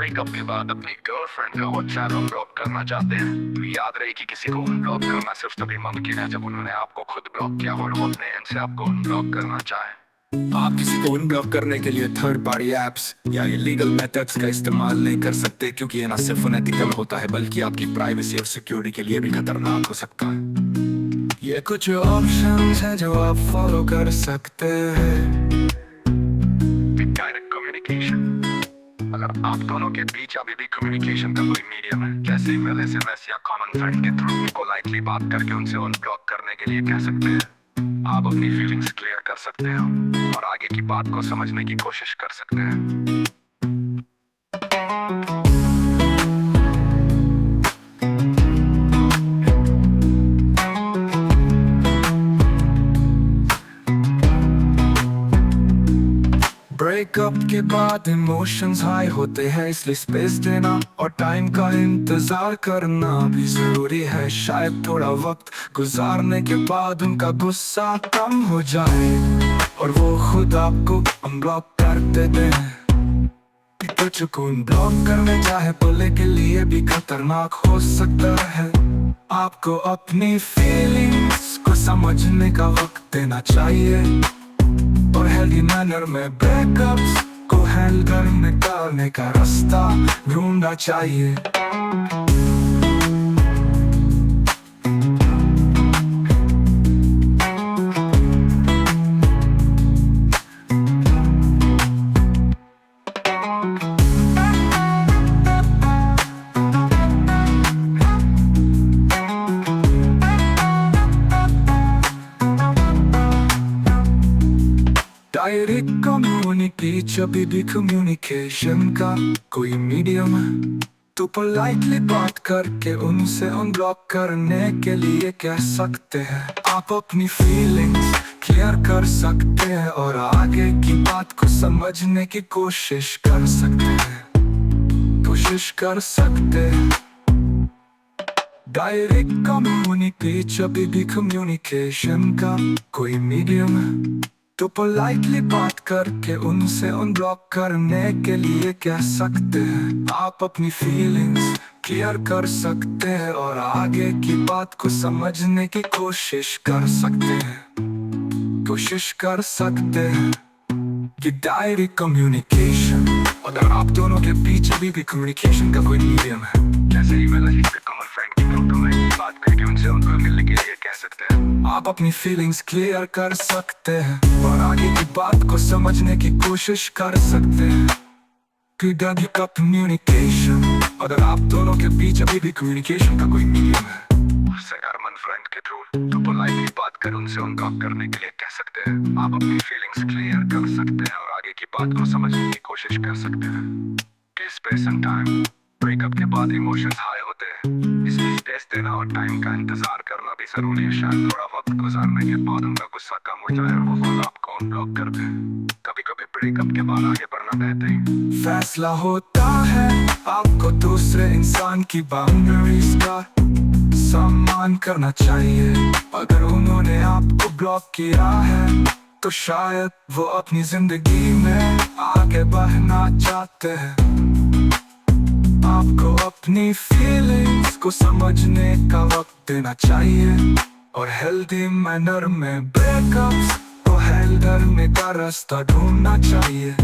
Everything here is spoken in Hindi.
ब्रेकअप के बाद अपनी गर्लफ्रेंड का व्हाट्सएप ब्लॉक करना चाहते हैं तो याद रहे कि किसी को अनब्लॉक करना सिर्फ तभी मुमकिन है जब उन्होंने आपको खुद ब्लॉक किया और वो अपने एंड से आपको अनब्लॉक करना चाहे। आप किसी को अनब्लॉक करने के लिए थर्ड पार्टी एप्स या इलीगल मेथड्स का इस्तेमाल नहीं कर सकते, क्योंकि ये ना सिर्फ अनएथिकल होता है बल्कि आपकी प्राइवेसी और सिक्योरिटी के लिए भी खतरनाक हो सकता है। ये कुछ ऑप्शंस हैं जो आप फॉलो कर सकते हैं। डायरेक्ट कम्युनिकेशन, अगर आप दोनों के बीच अभी भी कम्युनिकेशन का कोई मीडियम है जैसे ईमेल, एसएमएस या कॉमन फ्रेंड के थ्रू, पोलाइटली बात करके उनसे अनब्लॉक करने के लिए कह सकते हैं। आप अपनी फीलिंग्स क्लियर कर सकते हैं और आगे की बात को समझने की कोशिश कर सकते हैं। ब्रेकअप के बाद इमोशंस हाई होते हैं, इसलिए स्पेस देना और टाइम का इंतजार करना भी जरूरी है। शायद थोड़ा वक्त गुजारने के बाद उनका गुस्सा कम हो जाए और वो खुद आपको अनब्लॉक कर देते हैं। तो को अनब्लॉक करने चाहे पले के लिए भी खतरनाक हो सकता है। आपको अपनी फीलिंग्स को समझने का वक्त देना चाहिए और हेल्दी मैनर में ब्रेकअप्स को हैंडल निकालने का रास्ता ढूंढना चाहिए। डायरेक्ट कम्युनिकेशन अभी भी कम्युनिकेशन का कोई मीडियम है, तो पोलाइटली बात करके उनसे अनब्लॉक करने के लिए कह सकते हैं। आप अपनी फीलिंग्स क्लियर कर सकते हैं और आगे की बात को समझने की कोशिश कर सकते हैं। डायरेक्ट कम्युनिकेशन अभी भी कम्युनिकेशन का कोई मीडियम है, तो पोलाइटली बात करके उनसे अनब्लॉक करने के लिए कह सकते हैं। आप अपनी फीलिंग्स क्लियर कर सकते हैं और आगे की बात को समझने की कोशिश कर सकते हैं कि डायरेक्ट कम्युनिकेशन, अगर आप दोनों के बीच अभी भी कम्युनिकेशन का कोई मीडियम है जैसे ईमेल, कॉमन फ्रेंड की बात करके उनसे उनको मिलने के लिए कह सकते हैं। आप अपनी फीलिंग्स क्लियर कर सकते हैं और आगे की बात को समझने की कोशिश कर सकते हैं कि डायरेक्ट कम्युनिकेशन, अगर आप दोनों के बीच अभी भी कम्युनिकेशन का कोई मीडियम है जैसे कॉमन फ्रेंड के थ्रू, तो पोलाइटली बात कर उनसे अनब्लॉक करने के लिए कह सकते हैं। आप अपनी फीलिंग्स क्लियर कर सकते हैं और आगे की बात को समझने की कोशिश कर सकते हैं। स्पेस एंड टाइम, ब्रेकअप के बाद इमोशंस हाई होते हैं, इसलिए स्पेस देना और टाइम का इंतजार करना भी जरूरी है। शायद थोड़ा वक्त गुजारने के बाद उनका गुस्सा कम हो जाए और वो खुद आपको अनब्लॉक कर दे। कभी कभी ब्रेकअप के बाद आगे बढ़ना बेहतरीन फैसला होता है। आपको दूसरे इंसान की बाउंड्रीज का सम्मान करना चाहिए। अगर उन्होंने आपको ब्लॉक किया है तो शायद वो अपनी जिंदगी में आगे बढ़ना चाहते हैं। आपको अपनी फीलिंग्स को समझने का वक्त देना चाहिए और हेल्दी मैनर में ब्रेकअप्स को हैंडल करने का रास्ता ढूंढना चाहिए।